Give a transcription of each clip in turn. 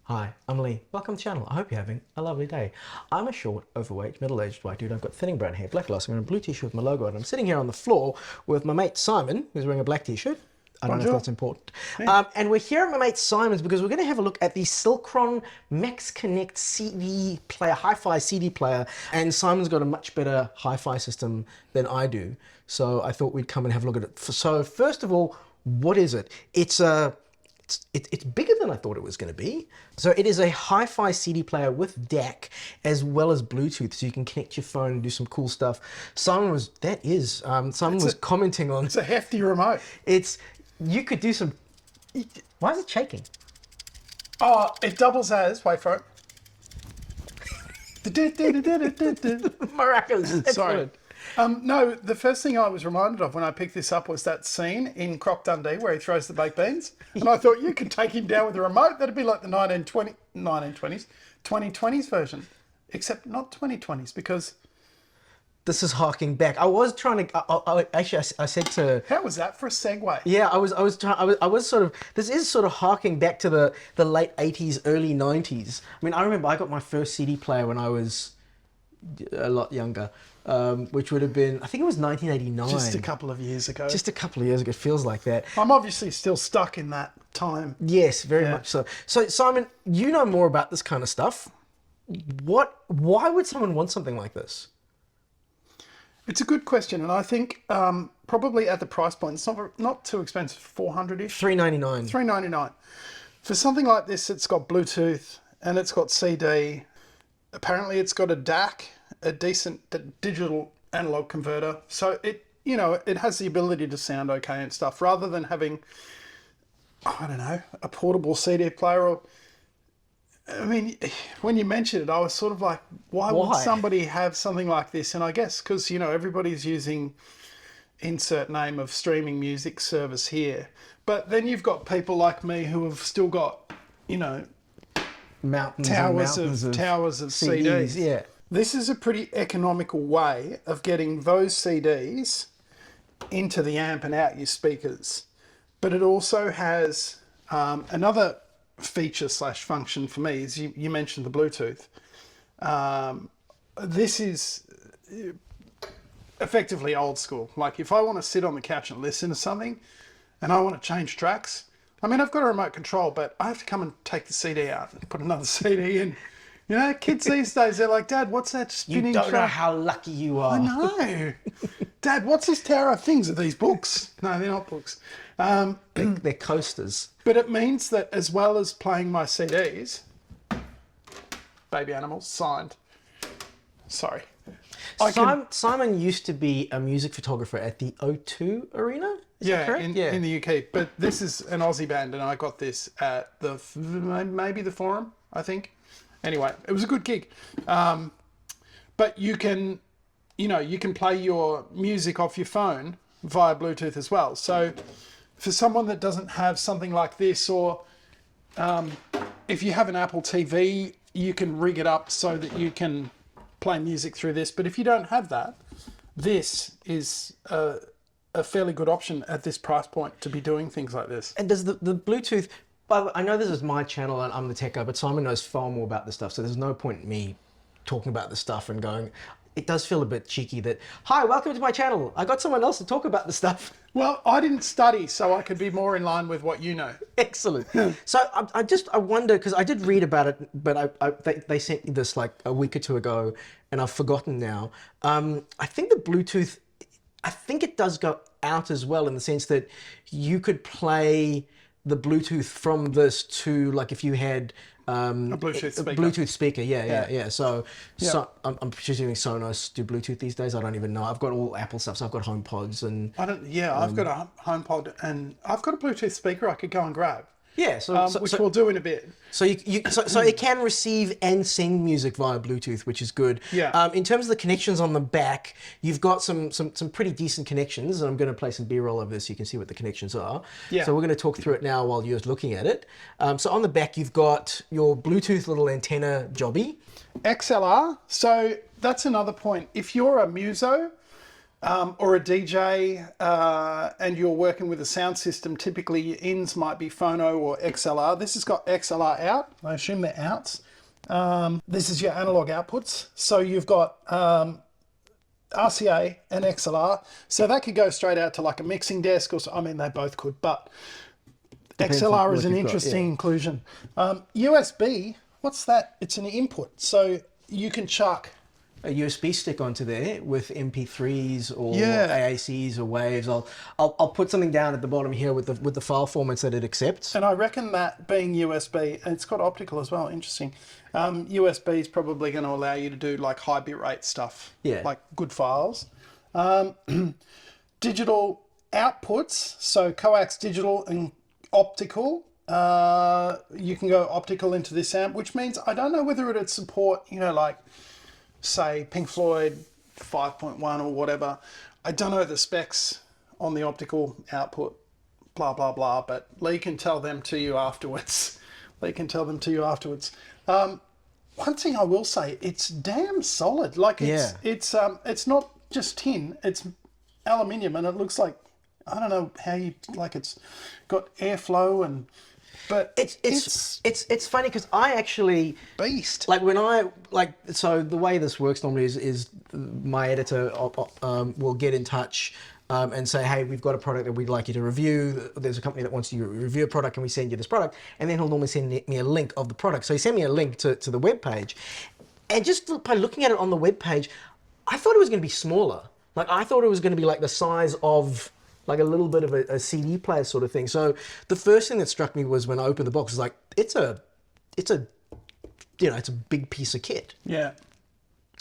Hi, I'm Lee. Welcome to the channel. I hope you're having a lovely day. I'm a short, overweight, middle-aged white dude. I've got thinning brown hair, black glasses, I'm wearing a blue t-shirt with my logo on. I'm sitting here on the floor with my mate Simon, who's wearing a black t-shirt. I don't know if that's important. Yeah. And we're here at my mate Simon's because we're going to have a look at the Silcron MaxConnect CD player, HiFi CD player. And Simon's got a much better HiFi system than I do. So I thought we'd come and have a look at it. So first of all, what is it? It's bigger than I thought it was going to be. So it is a HiFi CD player with DAC as well as Bluetooth, so you can connect your phone and do some cool stuff. Simon was commenting on. It's a hefty remote. You could do some. Why is it shaking? Oh, it doubles as. Wait for it. Maracas. Sorry. No, the first thing I was reminded of when I picked this up was that scene in Croc Dundee where he throws the baked beans. And I thought, you could take him down with a remote. That'd be like the 2020s version. Except not 2020s, because... This is harking back. I was trying to... I said to... How was that for a segue? Yeah, this is sort of harking back to the late 80s, early 90s. I mean, I remember I got my first CD player when I was a lot younger. Which would have been, I think it was 1989. Just a couple of years ago. Just a couple of years ago. It feels like that. I'm obviously still stuck in that time. Yes, very much so. So Simon, you know more about this kind of stuff. Why would someone want something like this? It's a good question, and I think probably at the price point, it's not too expensive, 400-ish. $399. $399. For something like this, it's got Bluetooth and it's got CD. Apparently, it's got a DAC, a decent digital analog converter. So it has the ability to sound okay and stuff, rather than having, I don't know, a portable CD player. I mean, when you mentioned it, I was sort of like, why would somebody have something like this? And I guess because, everybody's using insert name of streaming music service here. But then you've got people like me who have still got, towers of CDs. Yeah. This is a pretty economical way of getting those CDs into the amp and out your speakers. But it also has another feature/function for me, is you mentioned the Bluetooth. This is effectively old school. Like if I want to sit on the couch and listen to something and I want to change tracks, I mean, I've got a remote control, but I have to come and take the CD out and put another CD in. Kids these days, they're like, Dad, what's that spinning track? You don't know how lucky you are. I know. Dad, what's this tower of things? Are these books? No, they're not books. They're coasters. But it means that as well as playing my CDs, Baby Animals, signed. Sorry. Simon used to be a music photographer at the O2 Arena. Is that correct? In the UK. But this is an Aussie band, and I got this at maybe the Forum, I think. Anyway, it was a good gig. But you can play your music off your phone via Bluetooth as well. So for someone that doesn't have something like this, or if you have an Apple TV, you can rig it up so that you can play music through this. But if you don't have that, this is a fairly good option at this price point to be doing things like this. And does the Bluetooth... But I know this is my channel and I'm the tech guy, but Simon knows far more about this stuff, so there's no point in me talking about this stuff and going... It does feel a bit cheeky that, hi, welcome to my channel. I got someone else to talk about the stuff. Well, I didn't study, so I could be more in line with what you know. Excellent. So I wonder, because I did read about it, but they sent me this like a week or two ago, and I've forgotten now. I think the Bluetooth, I think it does go out as well, in the sense that you could play the Bluetooth from this to, like, if you had a Bluetooth speaker. Yeah. So I'm presuming Sonos do Bluetooth these days. I don't even know. I've got all Apple stuff, so I've got HomePods and... I've got a HomePod and I've got a Bluetooth speaker I could go and grab. Yeah, which we'll do in a bit. So so it can receive and send music via Bluetooth, which is good. Yeah. In terms of the connections on the back, you've got some pretty decent connections, and I'm going to play some B-roll over this so you can see what the connections are. Yeah. So we're going to talk through it now while you're looking at it. So on the back, you've got your Bluetooth little antenna jobby. XLR. So that's another point. If you're a muso, or a DJ, and you're working with a sound system, typically your ins might be phono or XLR. This has got XLR out. I assume they're outs. This is your analog outputs. So you've got RCA and XLR. So that could go straight out to like a mixing desk, or I mean, they both could, but Depends XLR on is what an you've got, interesting yeah. inclusion. USB, what's that? It's an input. So you can chuck A USB stick onto there with MP3s or Yeah. AACs or waves. I'll put something down at the bottom here with the file formats that it accepts. And I reckon that being USB, and it's got optical as well, interesting. USB is probably going to allow you to do like high bitrate stuff, Yeah. like good files. Digital outputs, so coax digital and optical. You can go optical into this amp, which means I don't know whether it'd support, like say Pink Floyd 5.1 or whatever. I don't know the specs on the optical output, blah, blah, blah, but Lee can tell them to you afterwards. One thing I will say, it's damn solid. Like it's not just tin, it's aluminium, and it looks like, I don't know how you, like it's got airflow and, but It's funny because I actually beast. like when so the way this works normally is my editor will get in touch and say, hey, we've got a product that we'd like you to review. There's a company that wants you to review a product. Can we send you this product? And then he'll normally send me a link of the product. So he sent me a link to the web page, and just by looking at it on the web page, I thought it was going to be smaller. Like I thought it was going to be like the size of like a little bit of a CD player sort of thing. So the first thing that struck me was when I opened the box, was like, it's a big piece of kit. Yeah.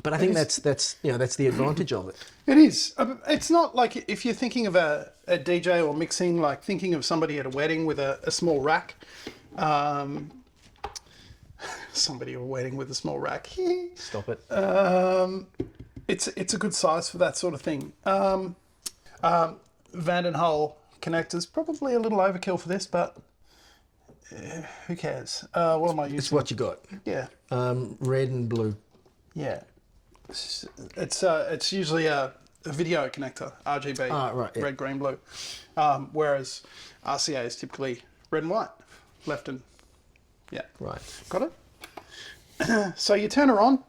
But I think that's the advantage of it. It is. It's not like if you're thinking of a DJ or mixing, like thinking of somebody at a wedding with a small rack. Somebody at a wedding with a small rack. Stop it. It's a good size for that sort of thing. Vandenhull connectors, probably a little overkill for this, but who cares? What am I using? It's what you got. Yeah. Red and blue. Yeah. It's usually a video connector, RGB, right, yeah. red, green, blue. Whereas RCA is typically red and white, left and, yeah. Right. Got it? So you turn her on.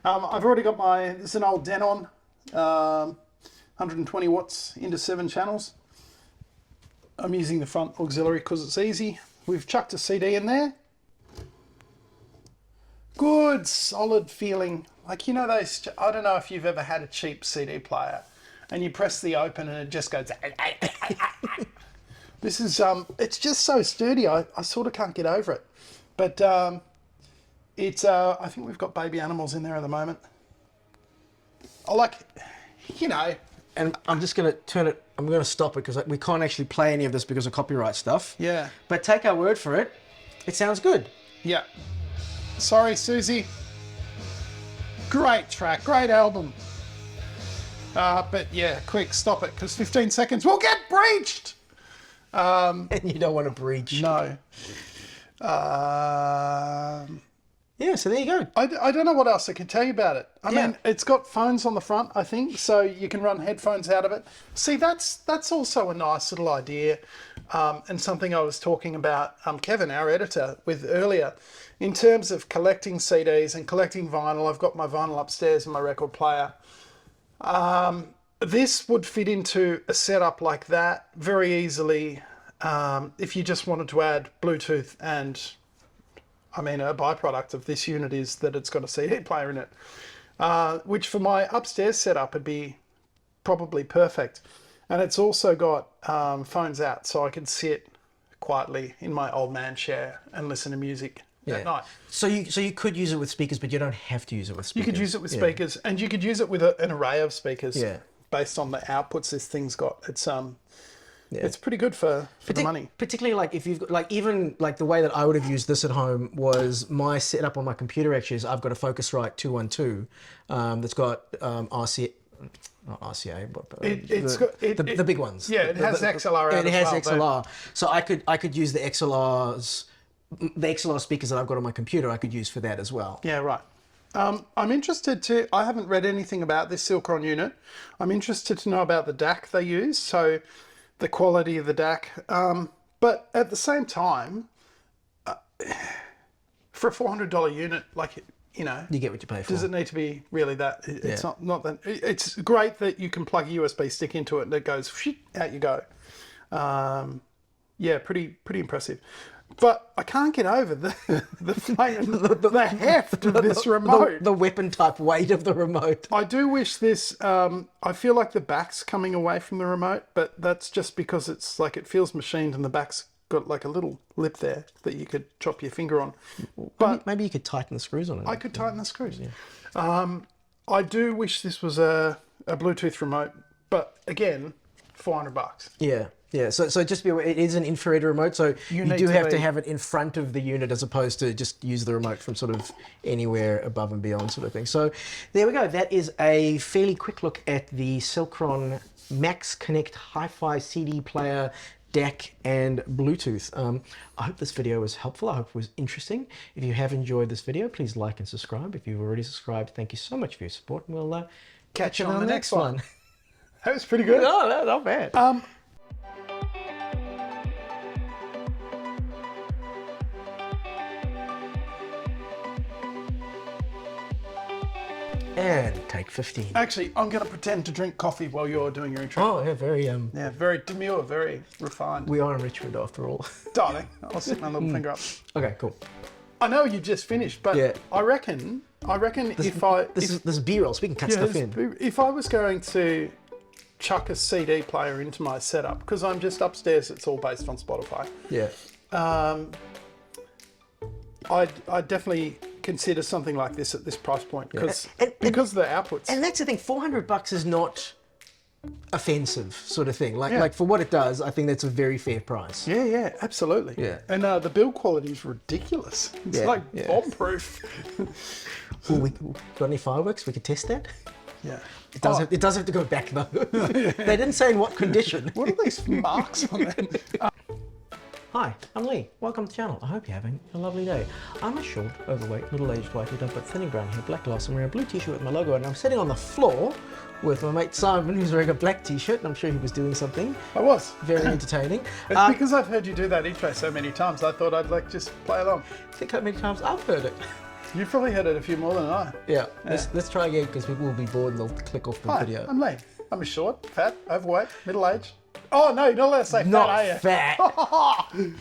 I've already got this is an old Denon, 120 watts into 7 channels. I'm using the front auxiliary because it's easy. We've chucked a CD in there. Good, solid feeling. Like, those, I don't know if you've ever had a cheap CD player and you press the open and it just goes. This is, it's just so sturdy. I sort of can't get over it. But it's, I think we've got baby animals in there at the moment. And I'm just going to turn it, I'm going to stop it because we can't actually play any of this because of copyright stuff. Yeah. But take our word for it. It sounds good. Yeah. Sorry, Susie. Great track, great album. But yeah, quick, stop it, because 15 seconds will get breached. And you don't want to breach. No. Yeah, so there you go. I don't know what else I can tell you about it. I mean, it's got phones on the front, I think, so you can run headphones out of it. See, that's also a nice little idea, and something I was talking about Kevin, our editor, with earlier. In terms of collecting CDs and collecting vinyl, I've got my vinyl upstairs in my record player. This would fit into a setup like that very easily if you just wanted to add Bluetooth and... I mean, a byproduct of this unit is that it's got a CD player in it, which for my upstairs setup would be probably perfect. And it's also got phones out, so I can sit quietly in my old man chair and listen to music at night. So you could use it with speakers, but you don't have to use it with speakers. You could use it with speakers, and you could use it with an array of speakers based on the outputs this thing's got. It's pretty good for the money. Particularly like if you've got, like, even like the way that I would have used this at home was my setup on my computer actually is I've got a Focusrite 212 that's got RCA, not RCA, but the big ones. Yeah, it has XLR out It has as well, XLR. So I could use the XLR speakers that I've got on my computer, I could use for that as well. Yeah, right. I'm interested to, I haven't read anything about this Silcron unit. I'm interested to know about the DAC they use, so the quality of the DAC. But at the same time, for a $400 unit, like, you know, You get what you pay for. does it need to be really that? It's not that. It's great that you can plug a USB stick into it and it goes, out you go. Yeah, pretty impressive. But I can't get over the heft of this remote. The weapon type weight of the remote. I do wish this, I feel like the back's coming away from the remote, but that's just because it's like it feels machined and the back's got like a little lip there that you could chop your finger on. But Maybe you could tighten the screws on it. I could tighten the screws. Yeah. I do wish this was a Bluetooth remote, but again, $400. Yeah. Yeah, so just be aware, it is an infrared remote, so you need do to have to be- have it in front of the unit as opposed to just use the remote from sort of anywhere above and beyond sort of thing. So there we go. That is a fairly quick look at the Silcron MaxConnect HiFi CD player, DAC and Bluetooth. I hope this video was helpful. I hope it was interesting. If you have enjoyed this video, please like and subscribe. If you've already subscribed, thank you so much for your support, and we'll catch you on the next one. That was pretty good. No, not bad. And take 15. Actually, I'm going to pretend to drink coffee while you're doing your intro. Oh, yeah, very, Yeah, very demure, very refined. we are in Richmond after all. Darling, I'll stick my little finger up. Okay, cool. I know you just finished, but Yeah. I reckon This is B-roll, so we can cut stuff in. if I was going to chuck a CD player into my setup, because I'm just upstairs, it's all based on Spotify. Yeah. I'd definitely consider something like this at this price point because And- because of the outputs. And that's the thing, $400 is not offensive sort of thing. Like for what it does, I think that's a very fair price. Yeah, absolutely. Yeah. And the build quality is ridiculous. It's Yeah, like yeah. bomb-proof. Ooh, got any fireworks? We could test that. Yeah. It does have to go back though. They didn't say in what condition. What are these marks on it? Hi, I'm Lee. Welcome to the channel. I hope you're having a lovely day. I'm a short, overweight, middle-aged white dude. I've got thinning brown hair, black gloss, and wearing a blue t-shirt with my logo, and I'm sitting on the floor with my mate Simon, who's wearing a black t-shirt, and I'm sure he was doing something I was. very entertaining. It's because I've heard you do that intro so many times, I thought I'd just play along. Think how many times I've heard it. You've probably heard it a few more than I. Yeah. Let's try again because people will be bored and they'll click off the Hi, video. I'm Lee. I'm a short, fat, overweight, middle-aged. Oh no, you're not allowed to say fat, are you? Not fat.